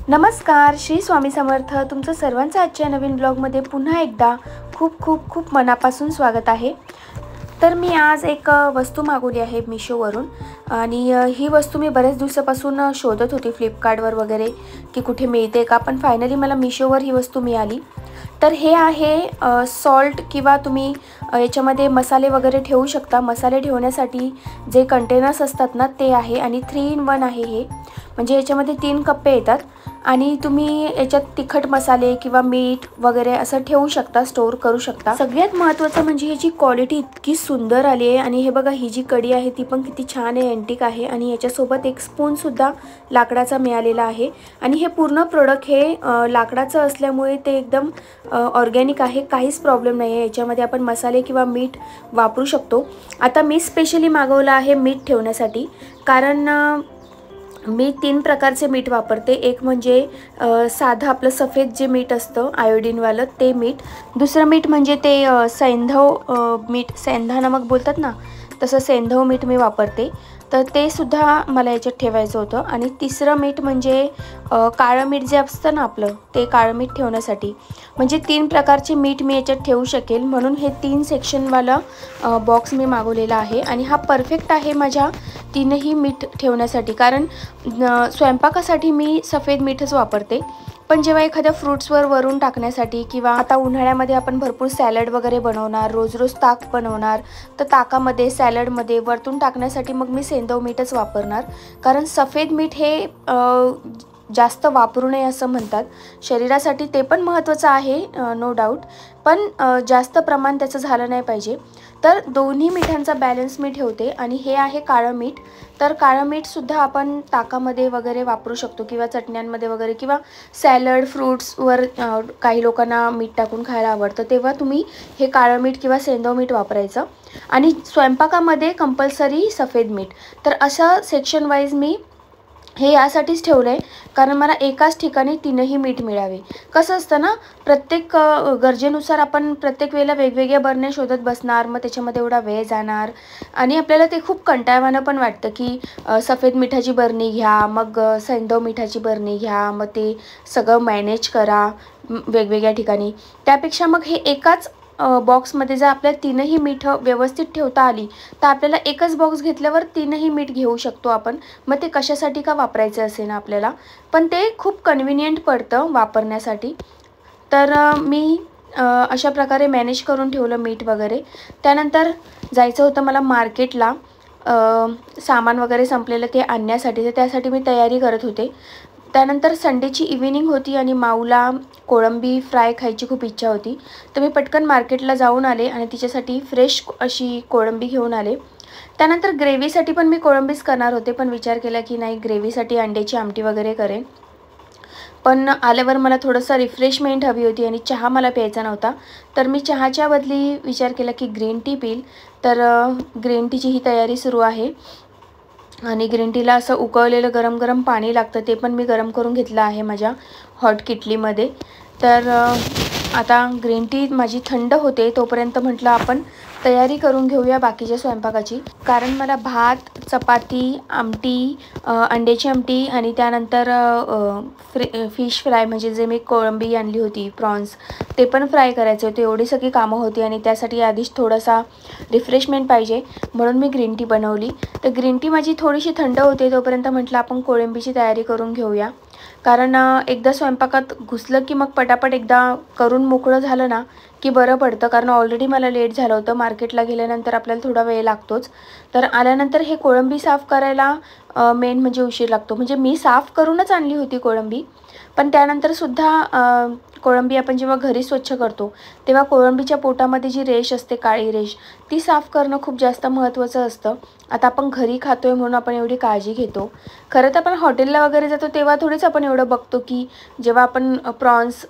नमस्कार, श्री स्वामी समर्थ. तुमचं सर्वांचं आजच्या नवीन ब्लॉगमध्ये पुन्हा एकदा खूप खूप खूप मनापासून स्वागत आहे. तर मी आज एक वस्तू मागवली आहे मिशोवरून आणि ही वस्तू मी बऱ्याच दिवसापासून शोधत होती फ्लिपकार्टवर वगैरे की कुठे मिळते का, पण फायनली मला मिशोवर ही वस्तू मिळाली. तर हे आहे सॉल्ट किंवा तुम्ही याच्यामध्ये मसाले वगैरे ठेवू शकता. मसाले ठेवण्यासाठी जे कंटेनर्स असतात ना ते आहे आणि 3 in 1 आहे हे. म्हणजे याच्यामध्ये 3 कप्पे येतात आणि तुम्ही याच्यात तिखट मसाले किंवा मीठ वगैरे असं ठेवू शकता, स्टोअर करू शकता. सगळ्यात महत्त्वाचं म्हणजे ह्याची क्वालिटी इतकी सुंदर आली आहे आणि हे बघा, ही जी कडी आहे ती पण किती छान आहे, अँटिक आहे आणि याच्यासोबत एक स्पूनसुद्धा लाकडाचा मिळालेला आहे. आणि हे पूर्ण प्रोडक्ट हे लाकडाचं असल्यामुळे ते एकदम ऑर्गॅनिक आहे, काहीच प्रॉब्लेम नाही आहे. याच्यामध्ये आपण मसाले किंवा मीठ वापरू शकतो. आता मी स्पेशली मागवलं आहे मीठ ठेवण्यासाठी, कारण मी 3 प्रकारचे मीठ वापरते. एक म्हणजे साधं आपलं सफेद जे मीठ असतं आयोडीनवालं ते मीठ. दुसरं मीठ म्हणजे ते सैंधव मीठ, सेंधा नमक बोलतात ना, तसं सेंधव मीठ मी वापरते. तर ते सुद्धा मला याच्यात ठेवायचं होतं. आणि तिसरं मीठ म्हणजे काळं मीठ जे असतं ना आपलं, ते काळं मीठ ठेवण्यासाठी. म्हणजे 3 प्रकारचे मीठ मी याच्यात ठेवू शकेल म्हणून हे 3 सेक्शनवाला बॉक्स मी मागवलेला आहे. आणि हा परफेक्ट आहे माझ्या 3ही मीठ ठेवण्यासाठी, कारण स्वयंपाकासाठी मी सफेद मीठच वापरते. पण जेव्हा एखाद्या फ्रूट्सवर वरून टाकण्यासाठी किंवा आता उन्हाळ्यामध्ये आपण भरपूर सॅलड वगैरे बनवणार, रोज रोज ताक बनवणार, तर ताकामध्ये सॅलडमध्ये वरतून टाकण्यासाठी मग मी सेंधव मीठच वापरणार. कारण सफेद मीठ हे जास्त वापरू नये असं म्हणतात. शरीरासाठी ते पण महत्त्वाचं आहे, नो डाऊट, पण जास्त प्रमाण त्याचं झालं नाही पाहिजे. तर दोन्ही मिठांचा बॅलन्स मी ठेवते. आणि हे आहे काळं मीठ. तर काळं मीठसुद्धा आपण ताकामध्ये वगैरे वापरू शकतो किंवा चटण्यांमध्ये वगैरे, किंवा सॅलड फ्रूट्सवर काही लोकांना मीठ टाकून खायला आवडतं, तेव्हा तुम्ही हे काळं मीठ किंवा सेंधव मीठ वापरायचं. आणि स्वयंपाकामध्ये कंपल्सरी सफेद मीठ. तर असं सेक्शन वाईज मी हे यासाठीच ठेवलं आहे, कारण मला एकाच ठिकाणी 3ही मीठ मिळावे. कसं असतं ना, प्रत्येक गरजेनुसार आपण प्रत्येक वेळेला वेगवेगळ्या बरण्या शोधत बसणार, मग त्याच्यामध्ये एवढा वेळ जाणार आणि आपल्याला ते खूप कंटाळवाणं पण वाटतं की सफेद मिठाची बरणी घ्या, मग सैंधव मिठाची बरणी घ्या, मग ते सगळं मॅनेज करा वेगवेगळ्या ठिकाणी. त्यापेक्षा मग हे एकाच बॉक्समध्ये जर आपल्याला 3ही मीठं व्यवस्थित ठेवता आली तर आपल्याला एकच बॉक्स घेतल्यावर 3ही मीठ घेऊ शकतो आपण. मग ते कशासाठी का वापरायचं असेल ना आपल्याला, पण ते खूप कन्व्हिनियंट पडतं वापरण्यासाठी. तर मी अशा प्रकारे मॅनेज करून ठेवलं मीठ वगैरे. त्यानंतर जायचं होतं मला मार्केटला, सामान वगैरे संपलेलं ते आणण्यासाठी, तर त्यासाठी मी तयारी करत होते. त्यानंतर संडेची इव्हिनिंग होती आणि माऊला कोळंबी फ्राय खायची खूप इच्छा होती. तर मी पटकन मार्केटला जाऊन आले आणि तिच्यासाठी फ्रेश अशी कोळंबी घेऊन आले. त्यानंतर ग्रेव्हीसाठी पण मी कोळंबीच करणार होते, पण विचार केला की नाही, ग्रेव्हीसाठी अंड्याची आमटी वगैरे करेन. पण आल्यावर मला थोडंसं रिफ्रेशमेंट हवी होती आणि चहा मला प्यायचा नव्हता. तर मी चहाच्या बदली विचार केला की ग्रीन टी पिईल. तर ग्रीन टीची ही तयारी सुरू आहे. आणि ग्रीन टीला असं उकळलेलं गरम गरम पाणी लागतं, ते पण मी गरम करून घेतलं आहे माझ्या हॉट किटलीमध्ये. तर आता ग्रीन टी माझी थंड होते तोपर्यंत म्हटलं आपण तयारी करून घेऊया बाकीच्या स्वयंपाकाची. कारण मला भात, चपाती, आमटी, अंड्याची आमटी आणि त्यानंतर फिश फ्राय म्हणजे जे मी कोळंबी आणली होती, प्रॉन्स, ते पण फ्राय करायचे होते. एवढी सगळी कामं होती आणि त्यासाठी आधीच थोडासा रिफ्रेशमेंट पाहिजे म्हणून मी ग्रीन टी बनवली. तर ग्रीन टी माझी थोडीशी थंड होते तोपर्यंत म्हटलं आपण कोळंबीची तयारी करून घेऊया. कारण एकदा स्वयंपाकात घुसलं की मग पटापट एकदा करून मोकळं झालं ना की बरं पडतं. कारण ऑलरेडी मला लेट झालं होतं, मार्केटला गेल्यानंतर आपल्याला थोडा वेळ लागतोच. तर आल्यानंतर हे कोळंबी साफ करायला मेन म्हणजे उशीर लागतो. म्हणजे मी साफ करूनच आणली होती कोळंबी, पण त्यानंतरसुद्धा कोळंबी आपण जेव्हा घरी स्वच्छ करतो तेव्हा कोळंबीच्या पोटामध्ये जी रेष असते, काळी रेष, ती साफ करणं खूप जास्त महत्त्वाचं असतं. आता आपण घरी खातोय म्हणून आपण एवढी काळजी घेतो. खरं तर आपण हॉटेलला वगैरे जातो तेव्हा थोडीच आपण एवढं बघतो की जेव्हा आपण प्रॉन्स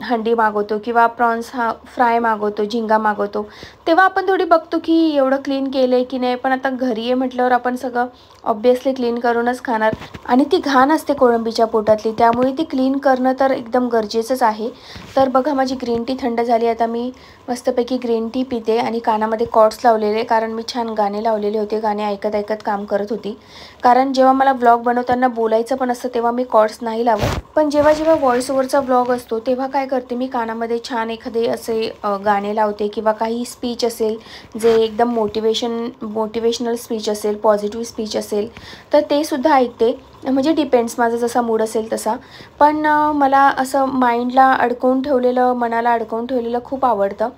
हंडी मागवतो किंवा प्रॉन्स फ्राय मागवतो, झिंगा मागवतो, तेव्हा आपण थोडी बघतो की एवढं क्लीन केलं आहे की नाही. पण आता घरी आहे म्हटल्यावर आपण सगळं ऑब्वियसली क्लीन करूनच खाणार आणि ती घाण असते कोळंबीच्या पोटातली, त्यामुळे ती क्लीन करणं तर एकदम गरजेचंच आहे. तर बघा माझी ग्रीन टी थंड झाली. आता मी मस्तपैकी ग्रीन टी पिते आणि कानामध्ये कॉर्ड्स लावलेले, कारण मी छान गाणे लावलेले होते. गाणे ऐकत ऐकत काम करत होती, कारण जेव्हा मला व्लॉग बनवताना बोलायचं पण असतं तेव्हा मी कॉर्ड्स नाही लावत. पण जेव्हा जेव्हा व्हॉइस ओव्हरचा व्लॉग असतो तेव्हा काय करते, मी कानामध्ये छान एखादे असे गाणे लावते किंवा काही स्पीच असेल जे एकदम मोटिवेशनल स्पीच असेल, पॉझिटिव्ह स्पीच असेल तर ते सुद्धा ऐकते. म्हणजे डिपेंड्स, माझा जसा मूड असेल तसा. पण मला असं माइंडला अडकवून ठेवलेलं, मनाला अडकवून ठेवलेलं खूप आवडतं.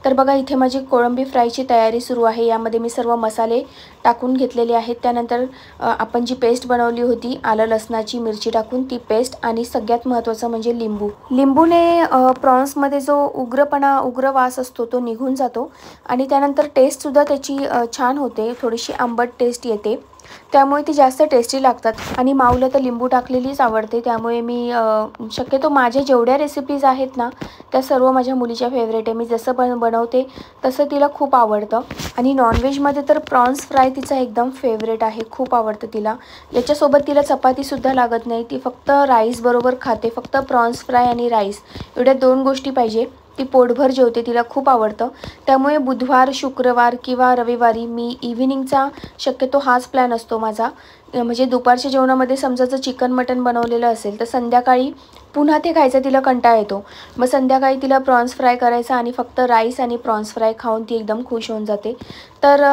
तर बघा इथे माझी कोळंबी फ्रायची तयारी सुरू आहे. यामध्ये मी सर्व मसाले टाकून घेतलेले आहेत. त्यानंतर आपण जी पेस्ट बनवली होती आलं लसणाची मिरची टाकून ती पेस्ट, आणि सगळ्यात महत्त्वाचं म्हणजे लिंबूने प्रॉन्समध्ये जो उग्र वास असतो तो निघून जातो आणि त्यानंतर टेस्टसुद्धा त्याची छान होते. थोडीशी आंबट टेस्ट येते, त्यामुळे ती जास्त टेस्टी लागतात. आणि माऊला तर लिंबू टाकलेलीच आवडते, त्यामुळे मी शक्यतो माझ्या जेवढ्या रेसिपीज आहेत ना त्या सर्व माझ्या मुलीच्या फेवरेट आहे. मी जसं बनवते तसं तिला खूप आवडतं. आणि नॉनव्हेजमध्ये तर प्रॉन्स फ्राय तिचा एकदम फेवरेट आहे, खूप आवडतं तिला. याच्यासोबत तिला चपातीसुद्धा लागत नाही, ती फक्त राईस बरोबर खाते. फक्त प्रॉन्स फ्राय आणि राईस एवढ्या 2 गोष्टी पाहिजे, ती पोटभर जेवते, तिला खूप आवडतं. त्यामुळे बुधवार, शुक्रवार किंवा रविवारी मी इव्हिनिंगचा शक्यतो हाच प्लॅन असतो माझा. म्हणजे दुपारच्या जेवणामध्ये समजा जर चिकन मटन बनवलेलं असेल तर संध्याकाळी पुन्हा ते खायचं तिला कंटाळा येतो. मग संध्याकाळी तिला प्रॉन्स फ्राय करायचा आणि फक्त राईस आणि प्रॉन्स फ्राय खाऊन ती एकदम खुश होऊन जाते. तर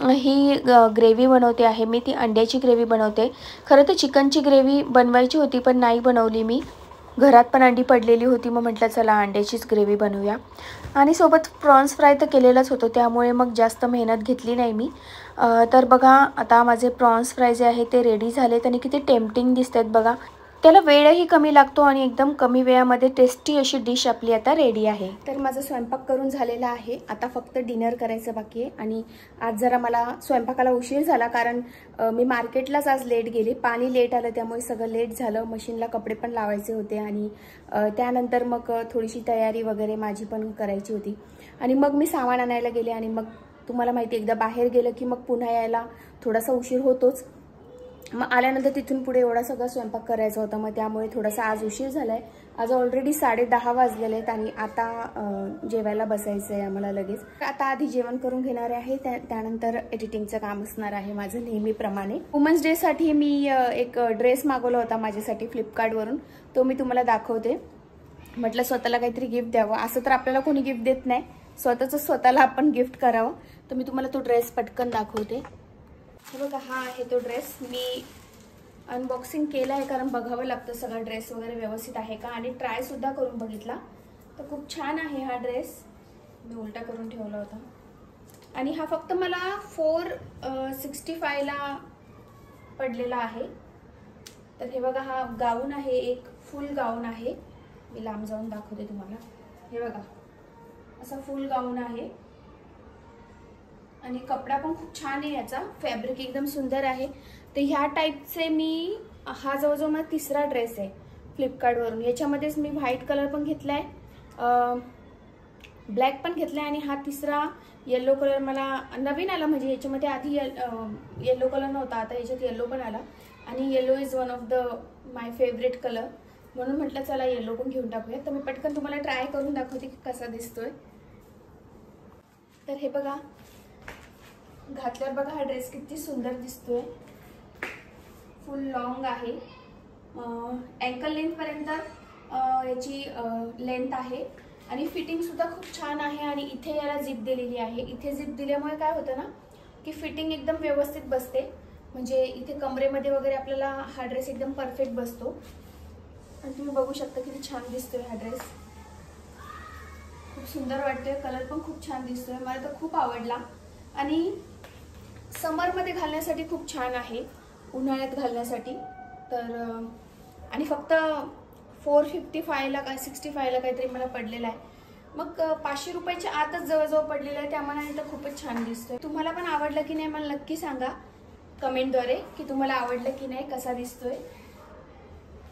ही ग्रेव्ही बनवते आहे मी, ती अंड्याची ग्रेव्ही बनवते. खरं तर चिकनची ग्रेव्ही बनवायची होती पण नाही बनवली मी. घरात पण अंडी पडलेली होती, मग म्हटलं चला अंड्याचीच ग्रेव्ही बनवूया. आणि सोबत प्रॉन्स फ्राय तर केलेलंच होतं, त्यामुळे मग जास्त मेहनत घेतली नाही मी. तर बघा आता माझे प्रॉन्स फ्राय जे आहे ते रेडी झालेत आणि किती टेम्पटिंग दिसत आहेत बघा. त्याला वेळही कमी लागतो आणि एकदम कमी वेळामध्ये टेस्टी अशी डिश आपली आता रेडी आहे. तर माझा स्वयंपाक करून झालेला आहे, आता फक्त डिनर करायचं बाकी आहे. आणि आज जरा मला स्वयंपाकाला उशीर झाला, कारण मी मार्केटलाच आज लेट गेले, पाणी लेट आलं त्यामुळे सगळं लेट झालं. मशीनला कपडे पण लावायचे होते आणि त्यानंतर मग थोडीशी तयारी वगैरे माझी पण करायची होती. आणि मग मी सामान आणायला गेले आणि मग तुम्हाला माहिती एकदा बाहेर गेलं की मग पुन्हा यायला थोडासा उशीर होतोच. मग आल्यानंतर तिथून पुढे एवढा सगळा स्वयंपाक करायचा होता, मग त्यामुळे थोडासा आज उशीर झाला आहे. आज ऑलरेडी 10:30 वाजलेले आहेत आणि आता जेवायला बसायचं आहे आम्हाला लगेच. आता आधी जेवण करून घेणार आहे, त्यानंतर एडिटिंगचं काम असणार आहे माझं नेहमीप्रमाणे. वुमन्स डेसाठी मी एक ड्रेस मागवला होता माझ्यासाठी फ्लिपकार्टवरून, तो मी तुम्हाला दाखवते. म्हटलं स्वतःला काहीतरी गिफ्ट द्यावं, असं तर आपल्याला कोणी गिफ्ट देत नाही, स्वतःला आपण गिफ्ट करावं. तर मी तुम्हाला तो ड्रेस पटकन दाखवते. हे बघा, हा आहे तो ड्रेस. मी अनबॉक्सिंग केला आहे कारण बघावं लागतं सगळा ड्रेस वगैरे व्यवस्थित आहे का, आणि ट्रायसुद्धा करून बघितला तर खूप छान आहे हा ड्रेस. मी उलटा करून ठेवला होता आणि हा फक्त मला 465ला पडलेला आहे. तर हे बघा, हा गाऊन आहे, एक फुल गाऊन आहे. मी लांब जाऊन दाखवते तुम्हाला. हे बघा, असा फुल गाऊन आहे आणि कपडा पण खूप छान आहे, याचा फॅब्रिक एकदम सुंदर आहे. तर ह्या टाईपचे मी, हा जवळजवळ माझा 3रा ड्रेस आहे फ्लिपकार्टवरून. याच्यामध्येच मी व्हाईट कलर पण घेतलाय, ब्लॅक पण घेतलाय आणि हा 3रा येलो कलर मला नवीन आला. म्हणजे याच्यामध्ये आधी येलो कलर नव्हता, आता याच्यात येलो पण आला आणि yellow is one of the my favourite colour, म्हणून म्हटलं चला येलो पण घेऊन टाकूया. तर मी पटकन तुम्हाला ट्राय करून दाखवते की कसा दिसतोय. तर हे बघा, घातल्यावर बघा हा ड्रेस किती सुंदर दिसतोय. फुल लॉंग आहे, अँकल लेंथ पर्यंत याची लेंथ आहे आणि फिटिंग सुद्धा खूप छान आहे. आणि इथे याला जिप दिलेली आहे. इथे जिप दिल्यामुळे काय होतं ना की फिटिंग एकदम व्यवस्थित बसते. म्हणजे इथे कमरेमध्ये वगैरे आपल्याला हा ड्रेस एकदम परफेक्ट बसतो. आणि तुम्ही बघू शकता किती छान दिसतोय हा ड्रेस, खूप सुंदर वाटतोय. कलर पण खूप छान दिसतोय, मला तर खूप आवडला. आणि समरमध्ये घालण्यासाठी खूप छान आहे, उन्हाळ्यात घालण्यासाठी. तर आणि फक्त 455ला काय 65ला काहीतरी मला पडलेला आहे. मग 500 रुपयाच्या आतच जवळजवळ पडलेलं आहे, त्यामुळे तर खूपच छान दिसतोय. तुम्हाला पण आवडलं की नाही मला नक्की सांगा कमेंटद्वारे की तुम्हाला आवडलं की नाही, कसा दिसतोय.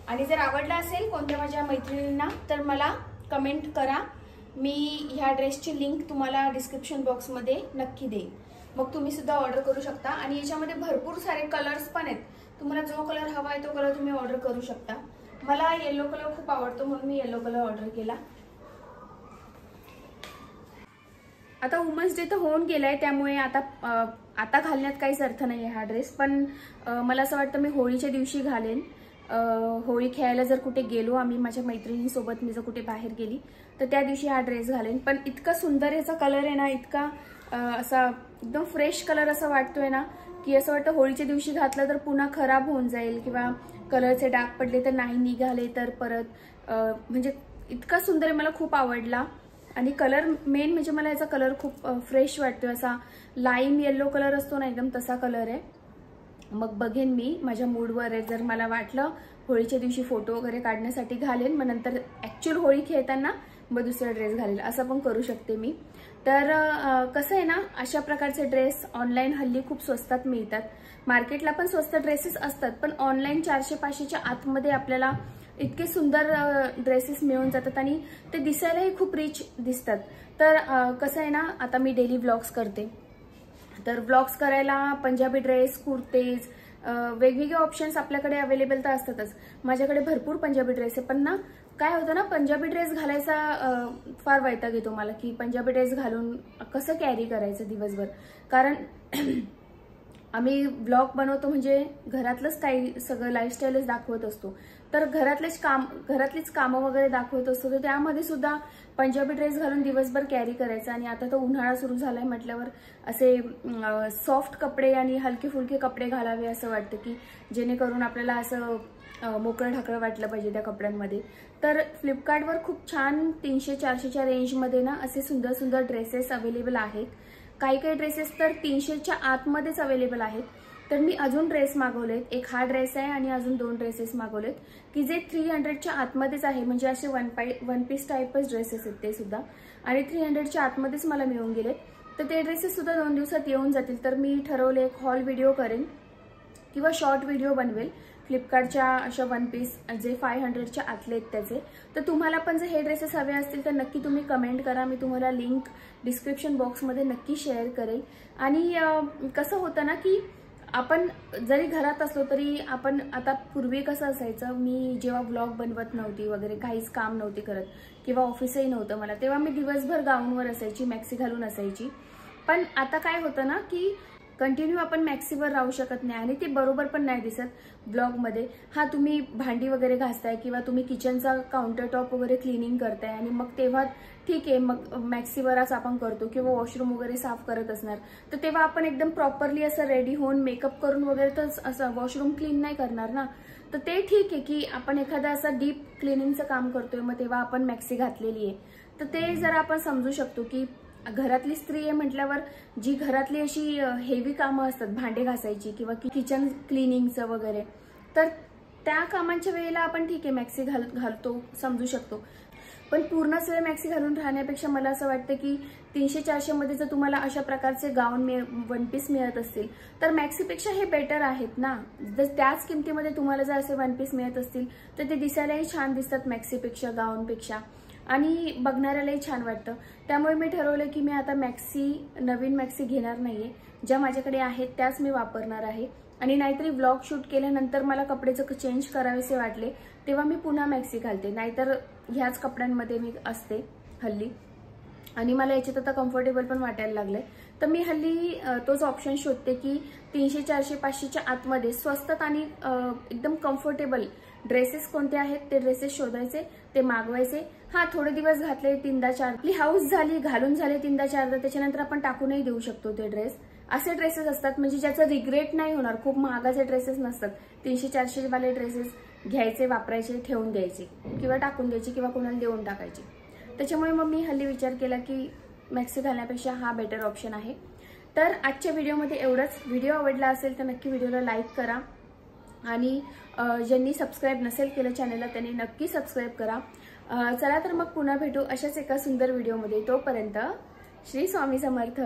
आणि जर आवडला असेल कोणत्या माझ्या मैत्रिणींना तर मला कमेंट करा मी ह्या ड्रेसची लिंक तुम्हाला डिस्क्रिप्शन बॉक्समध्ये नक्की देईन, मग तुम्ही सुद्धा ऑर्डर करू शकता। आणि याच्यामध्ये भरपूर सारे कलर्स पण आहेत, तुम्हाला जो कलर हवा आहे तो कलर तुम्ही ऑर्डर करू शकता। मला येलो कलर खूप आवडतो म्हणून मी येलो कलर ऑर्डर केला। आता वुमन्स डे तर होऊन गेलाय, त्यामुळे आता घालण्यात काहीच अर्थ नाही हा ड्रेस, पण मला असं वाटतं मी होळीच्या दिवशी घालेन। होळी खेळायला जर कुठे गेलो आम्ही माझ्या मैत्रिणींसोबत, मी जर कुठे बाहेर गेली तर त्या दिवशी हा ड्रेस घालेन। पण इतका सुंदर याचा कलर आहे ना, इतका असा एकदम फ्रेश कलर असा वाटतोय ना की असं वाटतं होळीच्या दिवशी घातलं तर पुन्हा खराब होऊन जाईल किंवा कलरचे डाग पडले तर नाही निघाले तर परत, म्हणजे इतका सुंदर आहे, मला खूप आवडला। आणि कलर मेन म्हणजे मला याचा कलर खूप फ्रेश वाटतोय, असा लाईम येलो कलर असतो ना एकदम तसा कलर आहे। मग बघेन मी माझ्या मूडवर आहे, जर मला वाटलं होळीच्या दिवशी फोटो वगैरे काढण्यासाठी घालेन, मग नंतर ॲक्च्युअल होळी खेळताना मग दुसरा ड्रेस घालेल, असं पण करू शकते मी। तर कसं आहे ना, अशा प्रकारचे ड्रेस ऑनलाईन हल्ली खूप स्वस्तात मिळतात, मार्केटला पण स्वस्त ड्रेसेस असतात, पण ऑनलाईन 400-500च्या आतमध्ये आपल्याला इतके सुंदर ड्रेसेस मिळून जातात आणि ते दिसायलाही खूप रिच दिसतात। तर कसं आहे ना, आता मी डेली व्लॉग्स करते, तर व्लॉग्स करायला पंजाबी ड्रेस, कुर्तेज, वेगवेगळे ऑप्शन्स आपल्याकडे अवेलेबल तर असतातच। माझ्याकडे भरपूर पंजाबी ड्रेस आहे, पण ना काय होतं ना, पंजाबी ड्रेस घालायचा फार वैताग येतो मला की पंजाबी ड्रेस घालून कसं कॅरी करायचं दिवसभर, कारण आम्ही ब्लॉग बनवतो म्हणजे घरातलंच काही सगळं लाईफस्टाईलच दाखवत असतो, तर घरातलीच कामं वगैरे दाखवत असतो, तर त्यामध्ये सुद्धा पंजाबी ड्रेस घालून दिवसभर कॅरी करायचा। आणि आता तो उन्हाळा सुरू झालाय म्हटल्यावर असे सॉफ्ट कपडे आणि हलके फुलके कपडे घालावे असं वाटतं की जेणेकरून आपल्याला असं मोकळं ढाकळं वाटलं पाहिजे त्या कपड्यांमध्ये। तर फ्लिपकार्टवर खूप छान 300-400च्या रेंजमध्ये ना असे सुंदर सुंदर ड्रेसेस अवेलेबल आहेत, काही काही ड्रेसेस तर 300च्या आतमध्येच अवेलेबल आहेत। तर मी अजून ड्रेस मागवलेत, एक हा ड्रेस आहे आणि अजून 2 ड्रेसेस मागवलेत की जे 300च्या आतमध्येच आहे, म्हणजे असे वन पीस टाईपच ड्रेसेस आहेत ते सुद्धा, आणि 300च्या आतमध्येच मला मिळून गेलेत। तर ते ड्रेसेस सुद्धा 2 दिवसात येऊन जातील। तर मी ठरवले एक हॉल व्हिडिओ करेन किंवा शॉर्ट व्हिडिओ बनवेल फ्लिपकार्टच्या अशा वन पीस जे 500च्या आतले आहेत त्याचे। तर तुम्हाला पण जर हे ड्रेसेस हवे असतील तर नक्की तुम्ही कमेंट करा, मी तुम्हाला लिंक डिस्क्रिप्शन बॉक्समध्ये नक्की शेअर करेल। आणि कसं होतं ना की आपण जरी घरात असलो तरी आपण आता पूर्वी कसं असायचं, मी जेव्हा ब्लॉग बनवत नव्हती वगैरे काहीच काम नव्हती करत किंवा ऑफिसही नव्हतं मला, तेव्हा मी दिवसभर गाऊनवर असायची, मॅक्सी घालून असायची। पण आता काय होतं ना की कंटिन्यू आपण मॅक्सीवर राहू शकत नाही आणि ते बरोबर पण नाही दिसत ब्लॉगमध्ये। हा तुम्ही भांडी वगैरे घासताय किंवा तुम्ही किचनचा काउंटर टॉप वगैरे क्लिनिंग करताय आणि मग तेव्हा ठीक आहे, मग मॅक्सीवरच आपण करतो किंवा वॉशरूम वगैरे साफ करत असणार, तर तेव्हा आपण एकदम प्रॉपरली असं रेडी होऊन मेकअप करून वगैरे तर असं वॉशरूम क्लीन नाही करणार ना। तर ते ठीक आहे की आपण एखादा असं डीप क्लिनिंगचं काम करतोय, मग तेव्हा आपण मॅक्सी घातलेली आहे, तर ते जरा आपण समजू शकतो की घरातली स्त्री आहे म्हटल्यावर जी घरातली अशी हेवी कामं असतात, भांडे घासायची किंवा किचन क्लिनिंगचं वगैरे, तर त्या कामांच्या वेळेला आपण ठीक आहे मॅक्सी घालतो, समजू शकतो। पण पूर्णच वेळ मॅक्सी घालून राहण्यापेक्षा मला असं वाटतं की 300-400 मध्ये जर तुम्हाला अशा प्रकारचे गाऊन वन पीस मिळत असतील तर मॅक्सीपेक्षा हे बेटर आहेत ना। जर त्याच किमतीमध्ये तुम्हाला जर असे वन पीस मिळत असतील तर ते दिसायलाही छान दिसतात मॅक्सीपेक्षा, गाऊनपेक्षा, आणि बघणाऱ्यालाही छान वाटतं। त्यामुळे मी ठरवलं की मी आता नवीन मॅक्सी घेणार नाहीये, ज्या माझ्याकडे आहेत त्याच मी वापरणार आहे। आणि नाहीतरी व्लॉग शूट केल्यानंतर मला कपडेच चेंज करावेसे वाटले तेव्हा मी पुन्हा मॅक्सी घालते, नाहीतर ह्याच कपड्यांमध्ये मी असते हल्ली आणि मला याच्यात आता कम्फर्टेबल पण वाटायला लागले। तर मी हल्ली तोच ऑप्शन शोधते की 300-400-500च्या आतमध्ये स्वस्तात आणि एकदम कम्फर्टेबल ड्रेसेस कोणते आहेत ते ड्रेसेस शोधायचे, ते मागवायचे। हा थोडे दिवस घातले, 3दा-4दा आपली हाऊस झाली, घालून झाले 3दा-4दा, त्याच्यानंतर आपण टाकूनही देऊ शकतो ते ड्रेस। असे ड्रेसेस असतात म्हणजे ज्याचं रिग्रेट नाही होणार, खूप महागाचे ड्रेसेस नसतात। 300-400 वाले ड्रेसेस घ्यायचे, वापरायचे, ठेवून द्यायचे किंवा टाकून द्यायचे किंवा कोणाला देऊन टाकायचे। त्याच्यामुळे मग मी हल्ली विचार केला की मॅक्सी घालण्यापेक्षा हा बेटर ऑप्शन आहे। तर आजच्या व्हिडिओमध्ये एवढंच। व्हिडिओ आवडला असेल तर नक्की व्हिडिओला लाईक करा आणि ज्यांनी सबस्क्राईब नसेल केलं चॅनलला त्यांनी नक्की सबस्क्राईब करा। चला तर मग पुन्हा भेटू अशाच एका सुंदर व्हिडिओमध्ये, तोपर्यंत श्री स्वामी समर्थ।